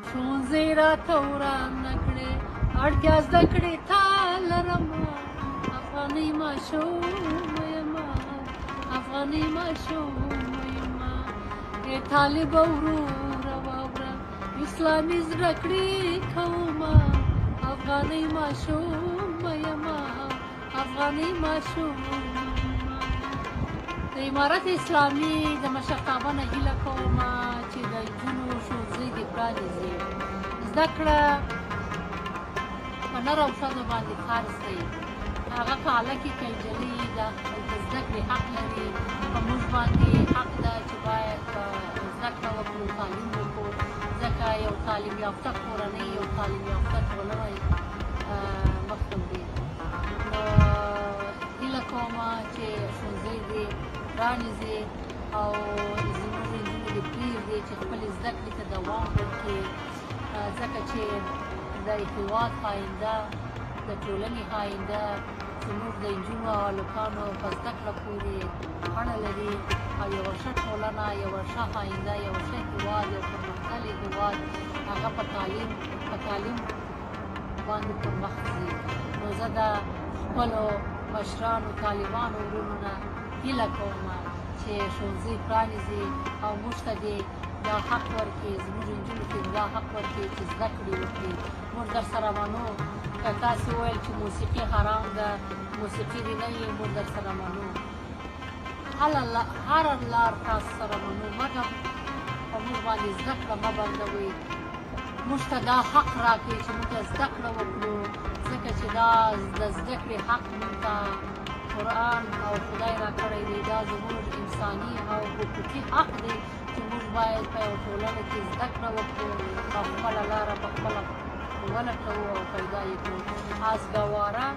ښوونځی راته ورانه کړې اړتیا زده کړې تا لرمه افغانۍ ماشومه یمه افغانۍ ماشومه یمه ای طالبه وروره واوره اسلامي زده کړې کومه افغانۍ ماشومه یمه افغانۍ ماشومه د امارت اسلامي د مشرتابه نه هیله کومه چې د نجونو ښوونځي دې پرانیزي زده کړه په نر او ښځو باندې فرض دی هغه که هلک که نجلۍ د زده کړې حق لري په موږ باندې حق ده چې باید زده کړه وکړو تعلیم وکړو ځکه یو تعلیم یافته کورنۍ یو تعلیم یافته ټولنه مخکې وړي نو هیله کومه چې ښوونځی دې پرانیزي او زموږ نجونې دې پرېږدي چې خپلې زده کړې ته دوام ورکړي ځکه چې د هېواد آینده د ټولنې آینده زموږ د نجونو او هلکانو په زده کړه پورې اړه لري او یوه ښه ټولنه یوه ښه آینده یوه ښه هېواد یو پرمختللی هېواد هغه په تعلیم باندې پرمخ ځي نو زه د خپلو مشرانو طالبانو وروڼو نه هیله کومه چې ښوونځي پرانیزي او موږ ته دې دا حق ورکړي زموږ نجونو ته دا حق ورکړي چې زده کړې وکړي موږ درسره منو که تاسې وویل چې موسیقي حرام ده موسیقي دې نه وي موږ درسره منو هره لار تاسو سره منو مګر په موږ باندې زده کړه مه بندوئ موږ ته دا حق راکړئ چې موږ زده کړه وکړو ځکه چې دا د زده کړې حق موږ ته قرآن او خدای راکړی دی دا زموږ انساني او حقوقي حق دی چې موږ باید په یو ټولنه کې زده کړه وکړو او خپله لاره په خپله ولټوو او پیدا یې کړو آزګواره